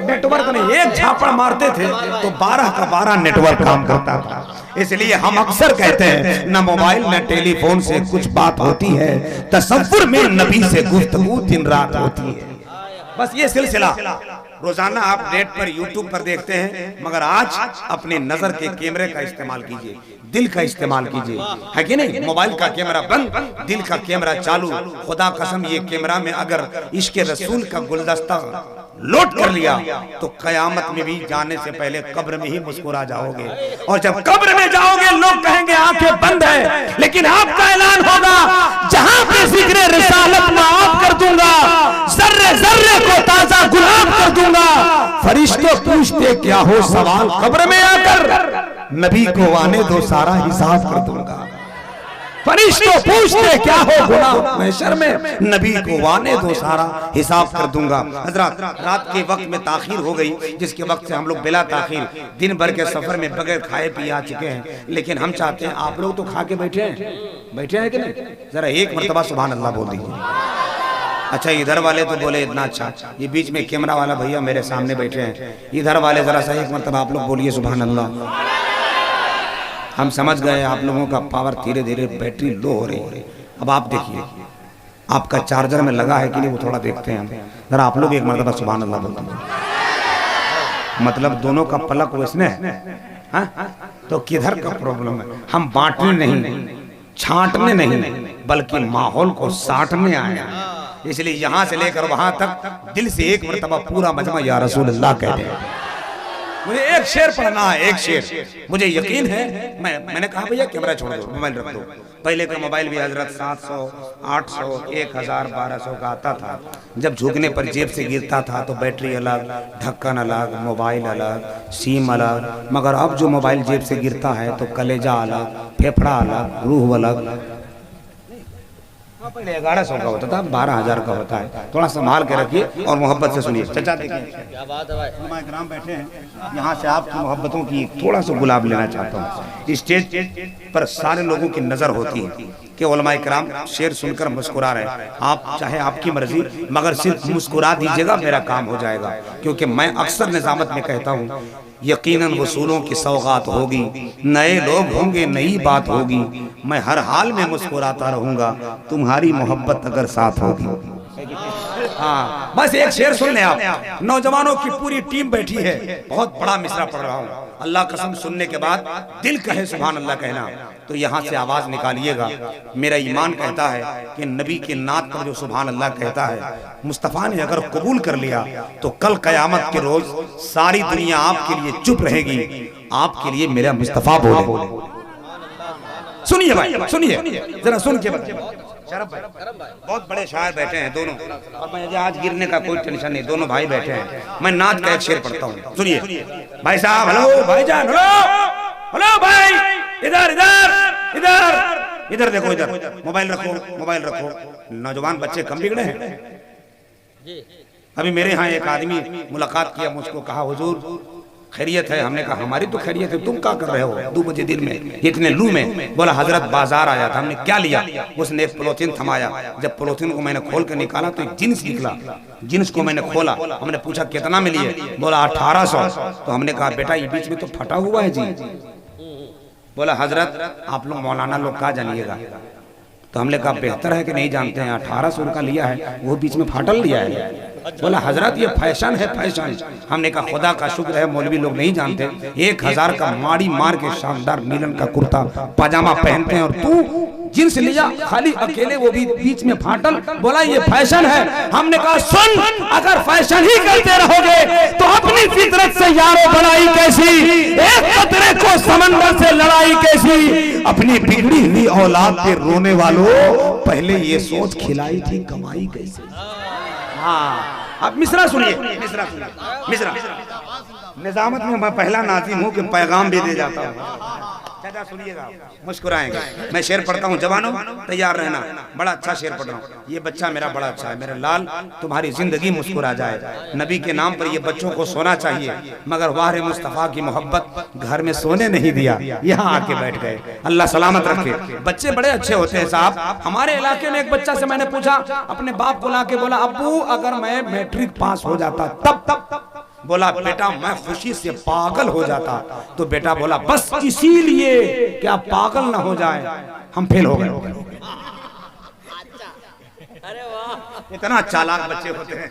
Network नहीं, एक झापड़ मारते थे तो 12 का 12 नेटवर्क काम करता था। इसलिए हम अक्सर कहते हैं न मोबाइल न टेलीफोन से कुछ बात होती है, तसव्वुर में नबी से गुफ्तगू दिन रात होती है। बस ये सिलसिला रोजाना आप नेट पर यूट्यूब पर देखते हैं, मगर आज अपने नजर के कैमरे का इस्तेमाल कीजिए, दिल का इस्तेमाल कीजिए, है कि नहीं? मोबाइल का कैमरा बंद, दिल का कैमरा चालू। खुदा कसम ये कैमरा में अगर इश्क रसूल का गुलदस्ता लोड कर लिया तो कयामत में भी जाने से पहले कब्र में ही मुस्कुरा जाओगे। और जब कब्र में जाओगे लोग कहेंगे आंखें बंद है, लेकिन आपका ऐलान होगा जहां पे जिक्र रिसालत मैं आप कर दूंगा, जर्रे जर्रे को ताजा गुलाब कर दूंगा। फरिश्ते पूछते क्या हो सवाल, कब्र में आकर नबी को आने दो सारा हिसाब कर दूंगा। फरिश्ते पूछते क्या हो गुनाह महशर में, नबी को आने दो सारा हिसाब कर दूंगा। हजरत रात के वक्त में ताखीर हो गई, जिसके वक्त से हम लोग बिला ताखीर दिन भर के सफर में बगैर खाए पिए आ चुके हैं, लेकिन हम चाहते हैं आप लोग तो खा के बैठे हैं कि नहीं? जरा एक मर्तबा सुभान अल्लाह बोल दीजिए। अच्छा इधर वाले तो बोले इतना अच्छा, ये बीच में कैमरा वाला भैया मेरे सामने बैठे हैं, इधर वाले जरा सा एक मर्तबा आप लोग बोलिए सुभान अल्लाह। हम समझ गए आप लोगों का पावर धीरे धीरे बैटरी लो हो रही है। अब आप देखिए आपका चार्जर में लगा है कि नहीं, वो थोड़ा देखते हैं। जरा आप लोग एक मर्तबा सुभान अल्लाह बोलते हैं। मतलब दोनों का पलक वैसने है, तो किधर का प्रॉब्लम है? हम बांटने नहीं, छांटने नहीं, बल्कि माहौल को साटने आए हैं। इसलिए यहां से लेकर वहां तक दिल से एक मर्तबा पूरा मजमा या रसूल अल्लाह कहते हैं। मुझे एक शेर पढ़ना है, एक शेर। मुझे यकीन है, मैंने कहा भैया कैमरा छोड़ दो, मोबाइल रख दो। पहले का मोबाइल भी हजरत 700, 800, 1000, 1200 का आता था। जब झुकने पर जेब से गिरता था तो बैटरी अलग, ढक्कन अलग, मोबाइल अलग, सिम अलग। मगर अब जो मोबाइल जेब से गिरता है तो कलेजा अलग, फेफड़ा अलग, रूह अलग। पहले 1100 का होता था, 12000 का होता है। थोड़ा संभाल के रखिए और मोहब्बत से सुनिए। चाचा देखिए क्या बात है भाई, ग्राम बैठे हैं, यहाँ से आपकी मोहब्बतों की थोड़ा सा गुलाब लेना चाहता हूँ। स्टेज पर सारे लोगों की नजर होती है कि उलमाए किराम शेर सुनकर मुस्कुरा रहे हैं। आप चाहे आपकी मर्जी, मगर सिर्फ मुस्कुरा दीजिएगा, मेरा काम हो जाएगा। क्योंकि मैं अक्सर निजामत में कहता हूँ यकीनन वसूलों की सौगात होगी, नए लोग होंगे, नई बात होगी। मैं हर हाल में मुस्कुराता रहूंगा, तुम्हारी मोहब्बत अगर साथ होगी। हाँ बस एक शेर सुन लें आप। नौजवानों की पूरी टीम बैठी है, बहुत बड़ा मिसरा पढ़ रहा हूँ। अल्लाह कसम सुनने के बाद दिल कहे सुभान अल्लाह कहना, तो यहाँ से आवाज निकालिएगा। मेरा ईमान कहता है कि नबी के नात पर जो सुभान अल्लाह कहता है, मुस्तफ़ा ने अगर कबूल कर लिया तो कल कयामत के रोज सारी दुनिया आपके लिए चुप रहेगी, आपके लिए मेरा मुस्तफ़ा बोले। सुनिए भाई, सुनिए जरा, सुन के शरफ भाई बहुत बड़े शायर बैठे हैं दोनों, और मुझे आज गिरने का कोई टेंशन नहीं, दोनों भाई बैठे हैं। मैं नाच का एक शेर पढ़ता हूँ, सुनिए। भाई साहब, हेलो भाईजान, हेलो भाई, इधर इधर इधर इधर देखो, इधर मोबाइल रखो, मोबाइल रखो। नौजवान बच्चे कम बिगड़े हैं। अभी मेरे यहाँ एक आदमी मुलाकात किया, मुझको कहा हुजूर खैरियत है। हमने कहा हमारी तो खैरियत है, तुम क्या कर रहे हो 2 बजे दिन में इतने लू में? बोला हजरत बाजार आया था। हमने क्या लिया? उसने एक पॉलिथीन थमाया। जब पॉलिथीन को मैंने खोल कर निकाला तो एक जींस निकला। जींस को मैंने खोला, हमने पूछा कितना में लिए? बोला 1800। तो हमने कहा बेटा ये बीच में तो फटा हुआ है जी। बोला हजरत आप लोग मौलाना लोग क्या जानिएगा। तो हमने कहा बेहतर है कि नहीं जानते हैं, 1800 का लिया है, वो बीच में फाटल लिया है। बोला हजरत ये फैशन है, फैशन। हमने कहा खुदा का शुक्र है मौलवी लोग नहीं जानते, 1000 का माड़ी मार के शानदार नीलन का कुर्ता पाजामा पहनते हैं, और तू जींस लिया खाली अकेले, वो भी बीच में फाटल। बोला ये फैशन है। हमने कहा सुन, अगर फैशन ही करते रहोगे तो अपनी फितरत से यारो बड़ाई कैसी, एक कतरे को समंदर से लड़ाई कैसी। अपनी बिगड़ी हुई औलाद पे रोने वालों, पहले ये सोच खिलाई थी कमाई कैसी। हाँ अब मिसरा सुनिए, मिसरा मिसरा निजामत में मैं पहला नाज़िम हूँ कि पैगाम भी दे जाता हूँ। चाचा सुनिएगा, मुस्कुराएंगे। मैं शेर पढ़ता हूँ, जवानों तैयार रहना। बड़ा अच्छा शेर पढ़ रहा हूँ। ये बच्चा मेरा बड़ा अच्छा है, मेरे लाल तुम्हारी जिंदगी मुस्कुरा जाए। नबी के नाम पर ये बच्चों को सोना चाहिए, मगर वाह मुस्तफ़ा की मोहब्बत घर में सोने नहीं दिया, यहाँ आके बैठ गए। अल्लाह सलामत रखे। बच्चे बड़े अच्छे होते हैं साहब। हमारे इलाके में एक बच्चा से मैंने पूछा, अपने बाप को ला के बोला अब्बू अगर मैं मैट्रिक पास हो जाता तब बोला बेटा मैं खुशी से पागल हो जाता। तो बेटा बोला बस इसीलिए कि आप पागल ना हो जाए हम फेल हो गए। इतना चालाक बच्चे होते हैं।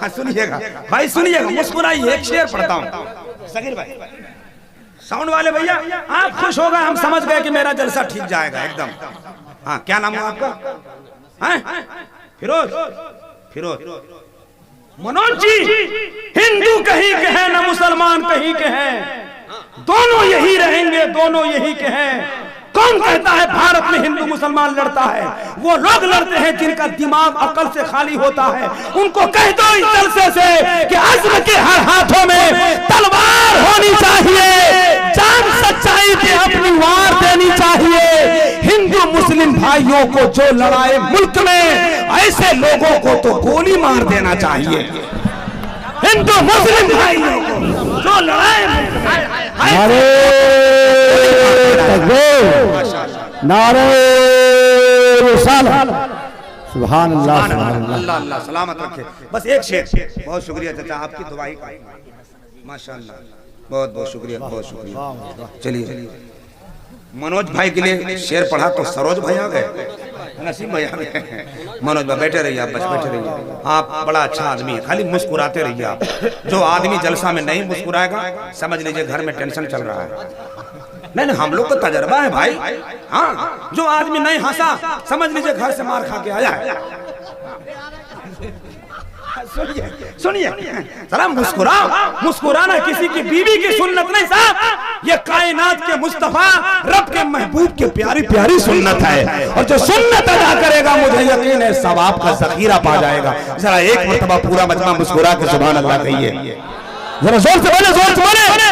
हाँ सुनिएगा भाई, सुनिएगा, मुस्कुराइए। एक शेर पढ़ता हूँ सगीर भाई, साउंड वाले भैया, आप खुश हो गए, हम समझ गए कि मेरा जलसा ठीक जाएगा एकदम। हाँ क्या नाम है आपका? फिरोज। फिरोज मनोज जी, हिंदू कहीं के हैं ना मुसलमान कहीं के हैं, दोनों यही रहेंगे, दोनों यही के हैं। कौन कहता है भारत में हिंदू मुसलमान लड़ता है? वो लोग लड़ते हैं जिनका दिमाग अकल से खाली होता है। उनको कह दो इस जलसे से कि अज़्म के हर हाथों में तलवार होनी चाहिए, जान सच्चाई पे अपनी वार देनी चाहिए। हिंदू मुस्लिम भाइयों को जो लड़ाए मुल्क में, ऐसे लोगों को तो गोली मार देना चाहिए। हिंदू मुस्लिम भाइयों को जो लड़ाए, नारे रिसालत, सुभान अल्लाह, अल्लाह अल्लाह सलामत रखे। बस एक शेर। बहुत शुक्रिया चाचा, आपकी दुआई का माशाअल्लाह, बहुत बहुत शुक्रिया, बहुत शुक्रिया। चलिए मनोज भाई के लिए शेर पढ़ा तो सरोज भाई आ गए, नसीम भाई आ गए। मनोज भाई बैठे रहिए, आप बस बैठे रहिए। आप बड़ा अच्छा आदमी है, खाली मुस्कुराते रहिए आप। जो आदमी जलसा में नहीं मुस्कुराएगा समझ लीजिए घर में टेंशन चल रहा है। नहीं हम लोग को तजर्बा है भाई। हाँ जो आदमी नहीं हंसा समझ लीजिए घर से मार खा के आया है। सुनिए सुनिए जरा मुस्कुराओ। मुस्कुराना किसी की बीवी की सुन्नत नहीं साहब, ये कायनात के मुस्तफा रब के महबूब की प्यारी प्यारी सुन्नत है। और जो सुन्नत अदा करेगा मुझे यकीन है सवाब का जखीरा पा जाएगा। जरा एक मरतबा पूरा मजमा मुस्कुरा के सुभान अल्लाह कहिए। जरा जोर से बोले, जोर से बोले,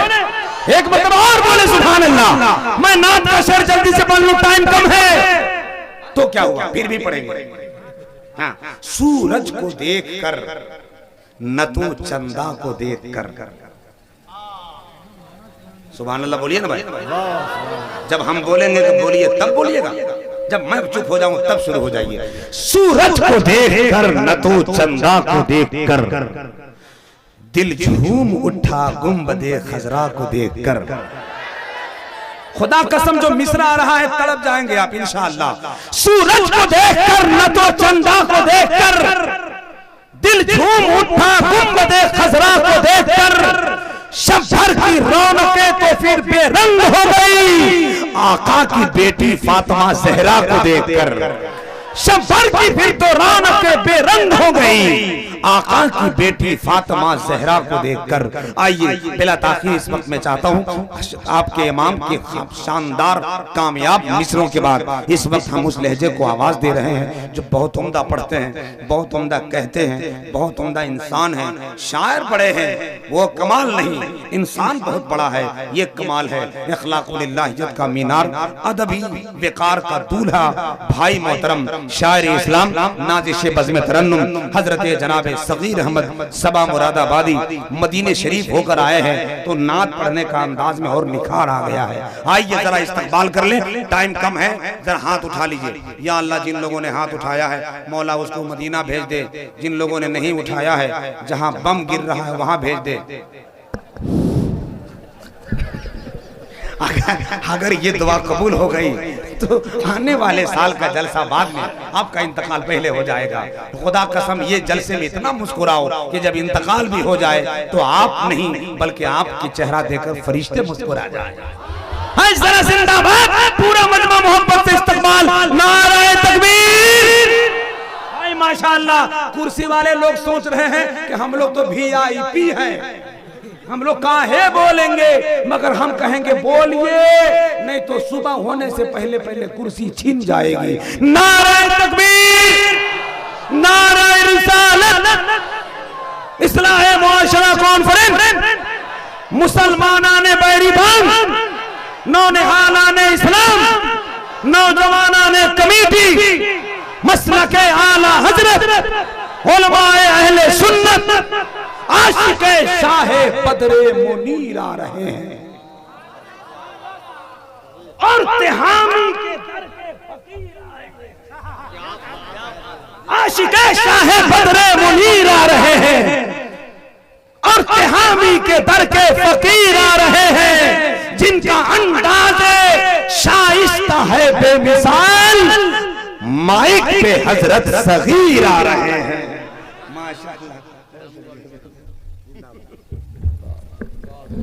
एक मतलब और बोले सुभान अल्लाह। मैं नात का शेर जल्दी से पढ़ लूं, टाइम कम है। तो क्या हुआ, फिर भी पढ़ेंगे। हाँ, सूरज को देखकर न तो चंदा को देखकर। सुभान अल्लाह बोलिए ना भाई। जब हम बोलेंगे तो बोलिए, तब बोलिएगा। जब मैं चुप हो जाऊं तब शुरू हो जाइए। सूरज को देखकर न तो चंदा को देखकर, दिल झूम उठा गुंबदे खजरा को देखकर। खुदा कसम जो मिसरा आ रहा है तड़प जाएंगे आप इंशाअल्लाह। सूरज को देखकर न तो चंदा को देखकर, दिल झूम उठा गुंबदे खजरा को देखकर। शब भर की रौनकें तो फिर बेरंग हो गई आका की बेटी फातिमा जहरा को देखकर। शब भर की फिर तो रौनकें बेरंग हो गई आका की बेटी फातिमा जहरा को देखकर। आइए बिला ताखीर इस वक्त मैं चाहता हूँ आपके इमाम के शानदार कामयाब मिसरों के बाद इस वक्त हम उस लहजे को आवाज दे रहे हैं जो बहुत उम्दा पढ़ते हैं, बहुत उम्दा कहते हैं, बहुत उम्दा इंसान है। शायर बड़े हैं वो कमाल नहीं, इंसान बहुत बड़ा है ये कमाल है। इखलाकुलिल्लाह इज्जत का मीनार, अदबी विकार का दूल्हा, भाई मोहतरम शायर इस्लाम नाजिश बज़्म तरन्नुम हजरत जनाब सगीर अहमद सबा मुरादाबादी मदीने शरीफ होकर आए हैं तो नात पढ़ने का अंदाज में और निखार आ गया है। आइए जरा इस्तकबाल कर ले, टाइम कम है, जरा हाथ उठा लीजिए। या अल्लाह जिन लोगों ने हाथ उठाया है मौला उसको मदीना भेज दे, जिन लोगों ने नहीं उठाया है जहां बम गिर रहा है वहां भेज दे। अगर ये दुआ कबूल हो गई तो आने वाले साल का जलसा बाद में, आपका इंतकाल पहले हो जाएगा। खुदा कसम ये जलसे में इतना मुस्कुराओ कि जब इंतकाल भी हो जाए तो आप नहीं बल्कि आपकी चेहरा देखकर फरिश्ते मुस्कुरा जाए। जिंदाबाद, पूरा मजमा मोहब्बत से इस्तकबाल, नारे तकबीर। माशाअल्लाह कुर्सी वाले लोग सोच रहे हैं कि हम लोग तो VIP हैं, हम लोग काहे बोलेंगे, मगर हम कहेंगे बोलिए नहीं तो सुबह होने से पहले पहले कुर्सी छीन जाएगी। नारे तकबीर, नारे रिसालत, इस्लाह मुआशरा कॉन्फ्रेंस, मुसलमानाने बैरी बांग, नौनिहालाने इस्लाम, नौजवानाने कमेटी, मसलके आला हजरत, उलमाए अहले सुन्नत, आशिके शाहे बदरे मुनीर आ रहे हैं और तिहामी के दर के फकीर आएंगे। आशिके शाहे बदरे मुनीर आ रहे हैं और तिहामी के दर के फकीर आ रहे हैं, जिनका अंदाज़े शाइस्ता है बेमिसाल, माइक पे हजरत सगीर आ रहे हैं। माशाअल्लाह।